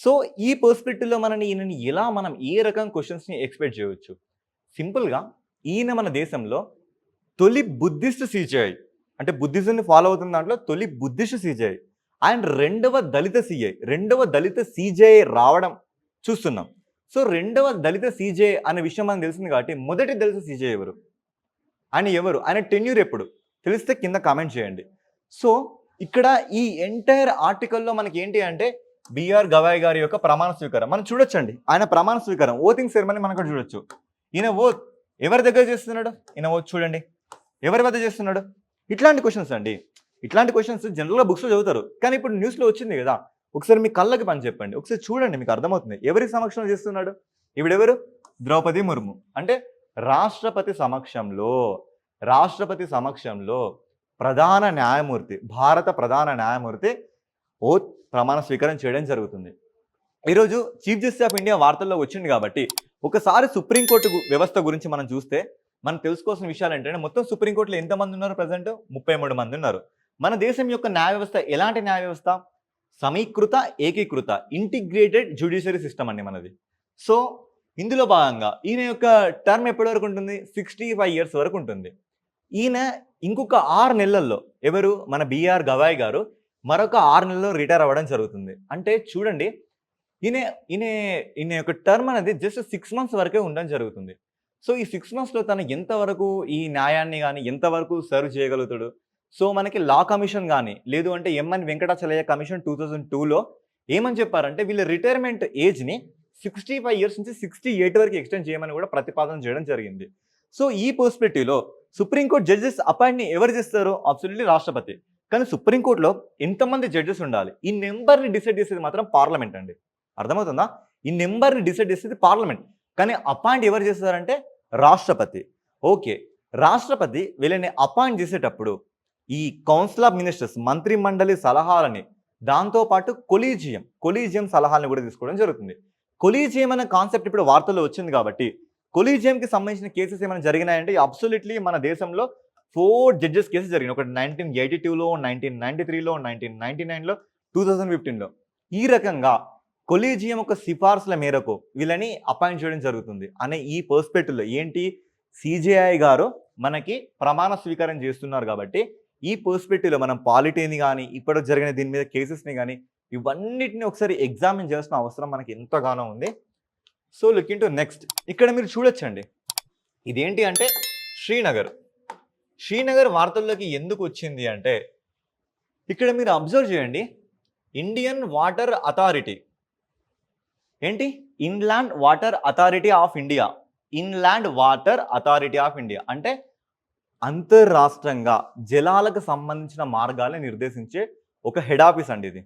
so ఈ పర్స్పెక్టివ్లో ఈయనని ఎలా మనం ఏ రకం క్వశ్చన్స్ని ఎక్స్పెక్ట్ చేయవచ్చు? సింపుల్గా ఈయన మన దేశంలో తొలి బుద్ధిస్ట్ సిజేఐ, అంటే బుద్ధిజంని ఫాలో అవుతున్న దాంట్లో తొలి బుద్ధిస్ట్ సిజేఐ, అండ్ రెండవ దళిత సిజేఐ రావడం చూస్తున్నాం. సో రెండవ దళిత సిజేఐ అనే విషయం మనకు తెలిసింది కాబట్టి మొదటి దళిత సిజేఐ ఎవరు? ఆయన ఎవరు? ఆయన టెన్యూర్ ఎప్పుడు? తెలిస్తే కింద కామెంట్ చేయండి. సో ఇక్కడ ఈ ఎంటైర్ ఆర్టికల్లో మనకి ఏంటి అంటే బిఆర్ గవాయ్ గారి యొక్క ప్రమాణ స్వీకారం మనం చూడొచ్చండి. ఆయన ప్రమాణ స్వీకారం, ఓతింగ్ సెరమనీ మనం కూడా చూడొచ్చు. ఈయన ఓత్ ఎవరి దగ్గర చేస్తున్నాడు? ఈయన ఓత్ చూడండి ఎవరి వద్ద చేస్తున్నాడు? ఇట్లాంటి క్వశ్చన్స్ అండి. ఇట్లాంటి క్వశ్చన్స్ జనరల్గా బుక్స్లో చదువుతారు, కానీ ఇప్పుడు న్యూస్లో వచ్చింది కదా, ఒకసారి మీ కళ్ళకి పని చెప్పండి, ఒకసారి చూడండి, మీకు అర్థమవుతుంది. ఎవరి సమక్షంలో చేస్తున్నాడు? ఇవిడెవరు? ద్రౌపది ముర్ము. అంటే రాష్ట్రపతి సమక్షంలో ప్రధాన న్యాయమూర్తి, భారత ప్రధాన న్యాయమూర్తి ఓత్ ప్రమాణ స్వీకారం చేయడం జరుగుతుంది. ఈరోజు చీఫ్ జస్టిస్ ఆఫ్ ఇండియా వార్తల్లో వచ్చింది కాబట్టి ఒకసారి సుప్రీంకోర్టు వ్యవస్థ గురించి మనం చూస్తే మనం తెలుసుకోవాల్సిన విషయాలు ఏంటంటే, మొత్తం సుప్రీంకోర్టులో ఎంతమంది ఉన్నారు? ప్రజెంట్ 33 మంది ఉన్నారు. మన దేశం యొక్క న్యాయ వ్యవస్థ ఎలాంటి న్యాయ వ్యవస్థ? సమీకృత, ఏకీకృత, ఇంటిగ్రేటెడ్ జ్యుడిషియరీ సిస్టమ్ అండి మనది. సో ఇందులో భాగంగా ఈయన యొక్క టర్మ్ ఎప్పటి వరకు ఉంటుంది? 65 ఇయర్స్ వరకు ఉంటుంది. ఈయన ఇంకొక 6 నెలల్లో, ఎవరు? మన బిఆర్ గవాయ్ గారు మరొక 6 నెలల్లో రిటైర్ అవ్వడం జరుగుతుంది. అంటే చూడండి, ఈయన యొక్క టర్మ్ అనేది జస్ట్ 6 మంత్స్ వరకే ఉండడం జరుగుతుంది. సో ఈ 6 మంత్స్లో తను ఎంతవరకు ఈ న్యాయాన్ని కానీ ఎంతవరకు సర్వ్ చేయగలుగుతాడు? సో మనకి లా కమిషన్ కానీ, లేదు అంటే ఎంఎన్ వెంకటాచలయ్య కమిషన్ 2002లో ఏమని చెప్పారంటే, వీళ్ళ రిటైర్మెంట్ ఏజ్ని 65 ఇయర్స్ నుంచి 68 వరకు ఎక్స్టెండ్ చేయమని కూడా ప్రతిపాదన చేయడం జరిగింది. సో ఈ పర్స్పెక్టివ్లో సుప్రీంకోర్టు జడ్జెస్ అపాయింట్ని ఎవరు చేస్తారు? అబ్సల్యూట్లీ రాష్ట్రపతి. కానీ సుప్రీంకోర్టులో ఎంతమంది జడ్జెస్ ఉండాలి? ఈ నెంబర్ని డిసైడ్ చేసేది మాత్రం పార్లమెంట్ అండి. అర్థమవుతుందా? ఈ నెంబర్ని డిసైడ్ చేసేది పార్లమెంట్, కానీ అపాయింట్ ఎవరు చేస్తారంటే రాష్ట్రపతి. ఓకే, రాష్ట్రపతి వీళ్ళని అపాయింట్ చేసేటప్పుడు ఈ కౌన్సిల్ ఆఫ్ మినిస్టర్స్, మంత్రి మండలి సలహాలని, దాంతోపాటు కొలీజియం సలహాలను కూడా తీసుకోవడం జరుగుతుంది. కొలీజియం అనే కాన్సెప్ట్ ఇప్పుడు వార్తల్లో వచ్చింది కాబట్టి కొలీజియంకి సంబంధించిన కేసెస్ ఏమైనా జరిగినాయంటే అబ్సల్యూట్లీ మన దేశంలో 4 జడ్జెస్ కేసెస్ జరిగినాయి. ఒకటి 1982లో, 1993లో, 1999లో, 2015లో. ఈ రకంగా కొలీజియం ఒక సిఫార్సుల మేరకు వీళ్ళని అపాయింట్ చేయడం జరుగుతుంది అనే ఈ పర్స్పెక్టివ్లో ఏంటి, సిజేఐ గారు మనకి ప్రమాణ స్వీకారం చేస్తున్నారు కాబట్టి ఈ పర్స్పెక్టివ్లో మనం పాలిటీని కానీ ఇప్పుడు జరిగిన దీని మీద కేసెస్ని కానీ ఇవన్నిటిని ఒకసారి ఎగ్జామిన్ చేయాల్సిన అవసరం మనకి ఎంతగానో ఉంది. So look in to next. ఇక్కడ మీరు చూడొచ్చండి, ఇదేంటి అంటే శ్రీనగర్ వార్తల్లోకి ఎందుకు వచ్చింది అంటే, ఇక్కడ మీరు అబ్జర్వ్ చేయండి, ఇండియన్ వాటర్ అథారిటీ ఏంటి? Inland water authority of India అంటే అంతర్రాష్ట్రంగా జలాలకు సంబంధించిన మార్గాలను నిర్దేశించే ఒక హెడ్ ఆఫీస్ అండి ఇది.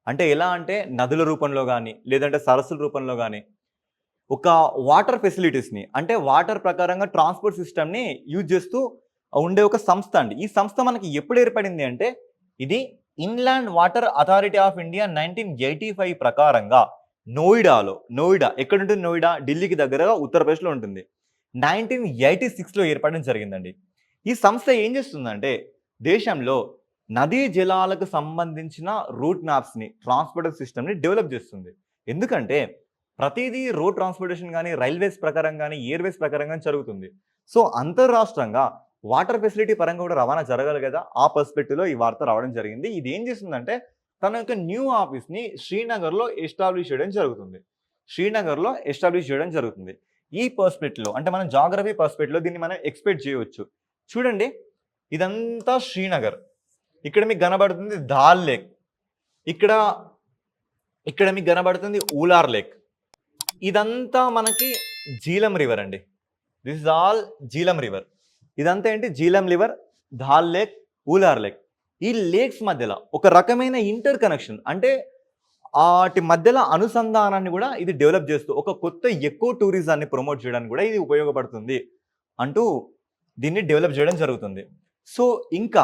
అంటే ఎలా అంటే నదుల రూపంలో కానీ, లేదంటే సరస్సుల రూపంలో కానీ ఒక వాటర్ ఫెసిలిటీస్ని, అంటే వాటర్ ప్రకారంగా ట్రాన్స్పోర్ట్ సిస్టమ్ని యూజ్ చేస్తూ ఉండే ఒక సంస్థ అండి. ఈ సంస్థ మనకి ఎప్పుడు ఏర్పడింది అంటే, ఇది inland water authority of India 1985 ప్రకారంగా నోయిడా ఎక్కడుంటుంది? నోయిడా ఢిల్లీకి దగ్గరగా ఉత్తరప్రదేశ్లో ఉంటుంది. 1986లో ఏర్పడడం జరిగిందండి. ఈ సంస్థ ఏం చేస్తుందంటే, దేశంలో నదీ జలాలకు సంబంధించిన రూట్ మ్యాప్స్ని, ట్రాన్స్పోర్ట్ సిస్టమ్ని డెవలప్ చేస్తుంది. ఎందుకంటే ప్రతిదీ రోడ్ ట్రాన్స్పోర్టేషన్ కానీ, రైల్వేస్ ప్రకారం కానీ, ఎయిర్వేస్ ప్రకారంగా జరుగుతుంది. సో అంతర్రాష్ట్రంగా వాటర్ ఫెసిలిటీ పరంగా కూడా రవాణా జరగాలి కదా, ఆ పర్స్పెక్టివ్లో ఈ వార్త రావడం జరిగింది. ఇది ఏం చేస్తుందంటే, తన యొక్క న్యూ ఆఫీస్ని శ్రీనగర్లో ఎస్టాబ్లిష్ చేయడం జరుగుతుంది. ఈ పర్స్పెక్టివ్లో అంటే మనం జాగ్రఫీ పర్స్పెక్టివ్లో దీన్ని మనం ఎక్స్పెక్ట్ చేయవచ్చు. చూడండి, ఇదంతా శ్రీనగర్. ఇక్కడ మీకు కనబడుతుంది దాల్ లేక్, ఇక్కడ మీకు కనబడుతుంది ఊలార్ లేక్. ఇదంతా మనకి జీలం రివర్ అండి. This is all Jhelum river. ఇదంతా ఏంటి? Jhelum river, Dal lake, Wular lake. ఈ లేక్స్ మధ్యలో ఒక రకమైన ఇంటర్ కనెక్షన్, అంటే వాటి మధ్యలో అనుసంధానాన్ని కూడా ఇది డెవలప్ చేస్తూ ఒక కొత్త ఎకో టూరిజాన్ని ప్రమోట్ చేయడానికి కూడా ఇది ఉపయోగపడుతుంది అంటూ దీన్ని డెవలప్ చేయడం జరుగుతుంది. సో ఇంకా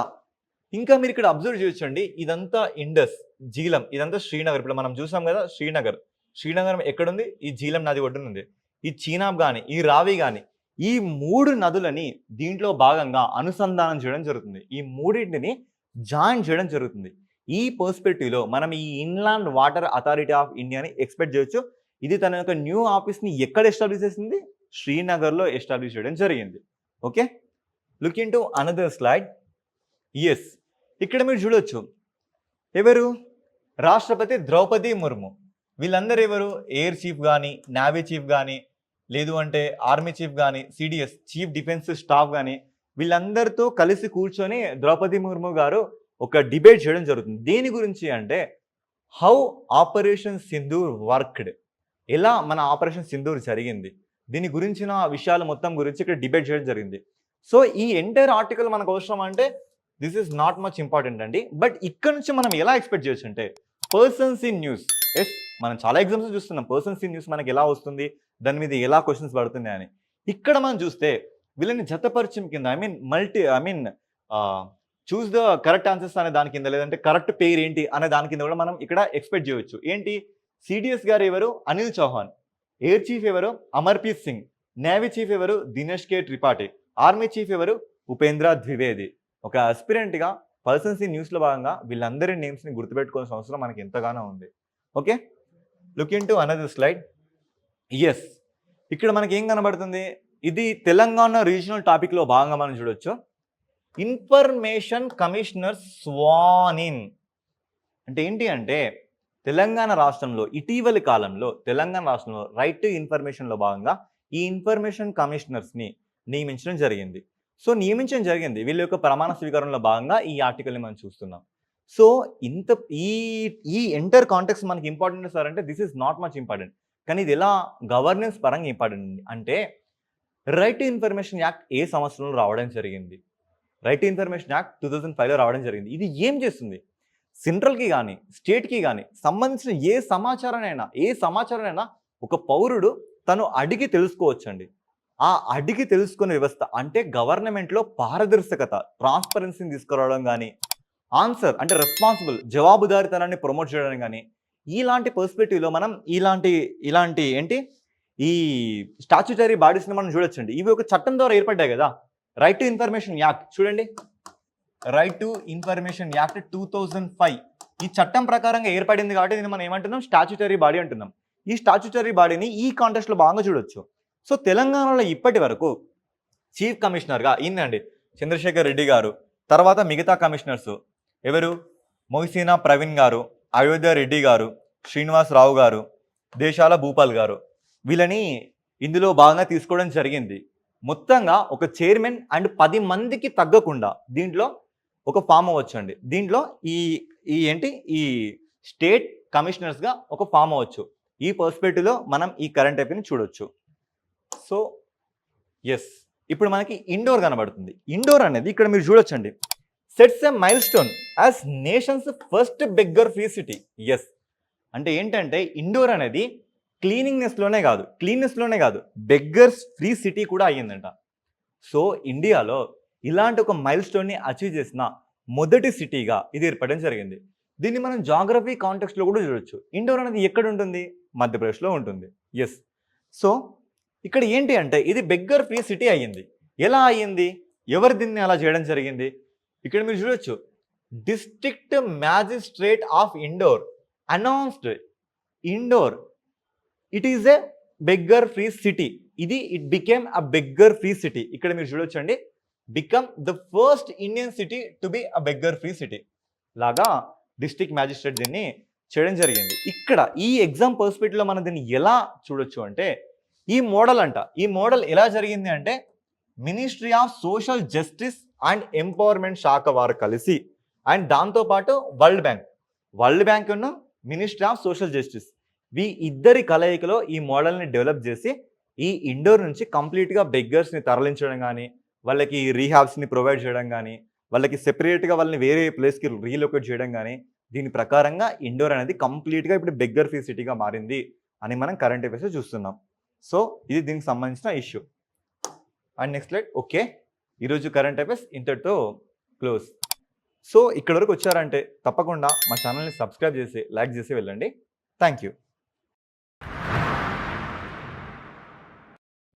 ఇంకా మీరు ఇక్కడ అబ్జర్వ్ చేయొచ్చండి, ఇదంతా ఇండస్, జీలం, ఇదంతా శ్రీనగర్. ఇప్పుడు మనం చూసాం కదా శ్రీనగర్. శ్రీనగర్ ఎక్కడుంది? ఈ జీలం నది ఒడ్డున ఉంది. ఈ చీనాబ్ కానీ, ఈ రావి కానీ, ఈ 3 నదులని దీంట్లో భాగంగా అనుసంధానం చేయడం జరుగుతుంది. ఈ మూడింటిని జాయిన్ చేయడం జరుగుతుంది. ఈ పర్స్పెక్టివ్లో మనం ఈ ఇన్లాండ్ వాటర్ అథారిటీ ఆఫ్ ఇండియాని ఎక్స్పెక్ట్ చేయొచ్చు. ఇది తన యొక్క న్యూ ఆఫీస్ని ఎక్కడ ఎస్టాబ్లిష్ చేసింది? శ్రీనగర్లో ఎస్టాబ్లిష్ చేయడం జరిగింది. Okay, look in to another slide. Yes, ఇక్కడ మీరు చూడొచ్చు, ఎవరు? రాష్ట్రపతి ద్రౌపది ముర్ము. వీళ్ళందరూ ఎవరు? ఎయిర్ చీఫ్ కానీ, నేవీ చీఫ్ కానీ, లేదు అంటే ఆర్మీ చీఫ్ కానీ, సిడిఎస్ చీఫ్ డిఫెన్స్ స్టాఫ్ కానీ, వీళ్ళందరితో కలిసి కూర్చొని ద్రౌపది ముర్ము గారు ఒక డిబేట్ చేయడం జరుగుతుంది. దేని గురించి అంటే హౌ ఆపరేషన్ సింధూర్ వర్క్డ్, ఎలా మన ఆపరేషన్ సింధూర్ జరిగింది, దీని గురించిన విషయాలు మొత్తం గురించి ఇక్కడ డిబేట్ చేయడం జరిగింది. సో ఈ ఎంటైర్ ఆర్టికల్ మనకు అవసరం అంటే this is not much important అండి. బట్ ఇక్కడ నుంచి మనం ఎలా ఎక్స్పెక్ట్ చేయొచ్చు అంటే పర్సన్స్ ఇన్ న్యూస్. ఎస్, మనం చాలా ఎగ్జామ్స్ చూస్తున్నాం పర్సన్స్ ఇన్ న్యూస్ మనకి ఎలా వస్తుంది, దాని మీద ఎలా క్వశ్చన్స్ పడుతున్నాయి అని. ఇక్కడ మనం చూస్తే వీళ్ళని జతపరిచయం కింద, I mean choose the correct answers అనే దాని కింద, లేదంటే కరెక్ట్ పేరు ఏంటి అనే దాని కింద కూడా మనం ఇక్కడ ఎక్స్పెక్ట్ చేయొచ్చు. ఏంటి? సిడిఎస్ గారు ఎవరు? అనిల్ చౌహాన్. ఎయిర్ చీఫ్ ఎవరు? అమర్ప్రీత్ సింగ్. నేవీ చీఫ్ ఎవరు? దినేష్ కే త్రిపాఠి. ఆర్మీ చీఫ్ ఎవరు? ఉపేంద్ర ద్వివేది. ఒక ఆస్పిరెంట్గా పర్సన్స్ ఈ న్యూస్లో భాగంగా వీళ్ళందరి నేమ్స్ని గుర్తుపెట్టుకోవాల్సిన అవసరం మనకి ఎంతగానో ఉంది. Okay, look in to another slide. Yes, ఇక్కడ మనకి ఏం కనబడుతుంది? ఇది తెలంగాణ రీజనల్ టాపిక్లో భాగంగా మనం చూడొచ్చు. ఇన్ఫర్మేషన్ కమిషనర్ స్వాన్ ఇన్ అంటే ఏంటి అంటే తెలంగాణ రాష్ట్రంలో ఇటీవలి కాలంలో తెలంగాణ రాష్ట్రంలో రైట్ టు ఇన్ఫర్మేషన్లో భాగంగా ఈ ఇన్ఫర్మేషన్ కమిషనర్స్ని నియమించడం జరిగింది. సో నియమించడం జరిగింది వీళ్ళ యొక్క ప్రమాణ స్వీకారంలో భాగంగా ఈ ఆర్టికల్ని మనం చూస్తున్నాం. సో ఇంత ఈ ఎంటర్ కాంటెక్స్ట్ మనకి ఇంపార్టెంట్ సార్ అంటే this is not much important, కానీ ఇది ఎలా గవర్నెన్స్ పరంగా ఇంపార్టెంట్ అంటే రైట్ టు ఇన్ఫర్మేషన్ యాక్ట్ ఏ సంవత్సరంలో రావడం జరిగింది? రైట్ టు ఇన్ఫర్మేషన్ యాక్ట్ 2005లో రావడం జరిగింది. ఇది ఏం చేస్తుంది? సెంట్రల్కి కానీ స్టేట్కి కానీ సంబంధించిన ఏ సమాచారానైనా ఒక పౌరుడు తను అడిగి తెలుసుకోవచ్చండి. ఆ అడిగి తెలుసుకునే వ్యవస్థ అంటే గవర్నమెంట్లో పారదర్శకత, ట్రాన్స్పరెన్సీని తీసుకురావడం కానీ, ఆన్సర్ అంటే రెస్పాన్సిబుల్, జవాబుదారీతనాన్ని ప్రమోట్ చేయడం కానీ, ఇలాంటి పర్స్పెక్టివ్లో మనం ఇలాంటి ఏంటి ఈ స్టాచ్యుటరీ బాడీస్ని మనం చూడొచ్చండి. ఇవి ఒక చట్టం ద్వారా ఏర్పడ్డాయి కదా. రైట్ టు ఇన్ఫర్మేషన్ యాక్ట్ చూడండి, రైట్ టు ఇన్ఫర్మేషన్ యాక్ట్ 2005 ఈ చట్టం ప్రకారంగా ఏర్పడింది కాబట్టి దీన్ని మనం ఏమంటున్నాం? స్టాచ్యుటరీ బాడీ అంటున్నాం. ఈ స్టాచ్యుటరీ బాడీని ఈ కాంటెస్ట్లో బాగా చూడొచ్చు. సో తెలంగాణలో ఇప్పటి వరకు చీఫ్ కమిషనర్గా ఈయనండి చంద్రశేఖర్ రెడ్డి గారు. తర్వాత మిగతా కమిషనర్స్ ఎవరు? మొహసీనా ప్రవీణ్ గారు, అయోధ్య రెడ్డి గారు, శ్రీనివాస్ రావు గారు, దేశాల భూపాల్ గారు. వీళ్ళని ఇందులో భాగంగా తీసుకోవడం జరిగింది. మొత్తంగా ఒక చైర్మన్ అండ్ 10 మందికి తగ్గకుండా దీంట్లో ఒక ఫామ్ అవ్వచ్చండి. దీంట్లో ఈ స్టేట్ కమిషనర్స్గా ఒక ఫామ్ అవ్వచ్చు. ఈ పర్స్పెక్టివ్లో మనం ఈ కరెంట్ అఫైర్ని చూడొచ్చు. సో ఎస్, ఇప్పుడు మనకి ఇండోర్ కనబడుతుంది. ఇండోర్ అనేది ఇక్కడ మీరు చూడొచ్చండి, sets a milestone as nation's first beggar free city. Yes, అంటే ఏంటంటే ఇండోర్ అనేది క్లీన్నెస్లోనే కాదు బెగ్గర్స్ ఫ్రీ సిటీ కూడా అయ్యిందంట. సో ఇండియాలో ఇలాంటి ఒక మైల్ స్టోన్ని అచీవ్ చేసిన మొదటి సిటీగా ఇది ఏర్పడడం జరిగింది. దీన్ని మనం జాగ్రఫీ కాంటెక్స్ట్లో కూడా చూడొచ్చు. ఇండోర్ అనేది ఎక్కడ ఉంటుంది? మధ్యప్రదేశ్లో ఉంటుంది. ఎస్, సో ఇక్కడ ఏంటి అంటే ఇది బెగ్గర్ ఫ్రీ సిటీ అయ్యింది. ఎలా అయ్యింది? ఎవరు దీన్ని అలా చేయడం జరిగింది? ఇక్కడ మీరు చూడొచ్చు, district magistrate of Indore announced Indore it is a beggar free city. It became a beggar free city. ఇక్కడ మీరు చూడొచ్చండి, become the first Indian city to be a beggar free city లాగా డిస్ట్రిక్ట్ మ్యాజిస్ట్రేట్ దీన్ని చేయడం జరిగింది. ఇక్కడ ఈ ఎగ్జామ్ పర్స్పెక్టివ్లో మనం దీన్ని ఎలా చూడొచ్చు అంటే ఈ మోడల్ ఎలా జరిగింది అంటే ministry of social justice and empowerment శాఖ వారు కలిసి అండ్ దాంతోపాటు వరల్డ్ బ్యాంక్ ఉన్న మినిస్ట్రీ ఆఫ్ సోషల్ జస్టిస్ ఇద్దరి కలయికలో ఈ మోడల్ని డెవలప్ చేసి ఈ ఇండోర్ నుంచి కంప్లీట్‌గా బెగ్గర్స్‌ని తరలించడం గానీ, వాళ్ళకి రీహాబ్స్‌ని ప్రొవైడ్ చేయడం గానీ, వాళ్ళకి సెపరేట్‌గా వాళ్ళని వేరే ప్లేస్‌కి రీలొకేట్ చేయడం గానీ, దీని ప్రకారంగా ఇండోర్ అనేది కంప్లీట్‌గా ఇప్పుడు బెగ్గర్ ఫ్రీ సిటీగా మారింది అని మనం కరెంట్ అఫైర్స్‌లో చూస్తున్నాం. సో, ఇది దీనికి సంబంధించిన issue. And next slide. Okay. ఈరోజు కరెంట్ అఫైర్స్ ఇంతటితో క్లోజ్. సో, ఇక్కడి వరకు వచ్చారంటే తప్పకుండా మా ఛానల్‌ని సబ్స్క్రైబ్ చేసి, లైక్ చేసి వెళ్ళండి. Thank you.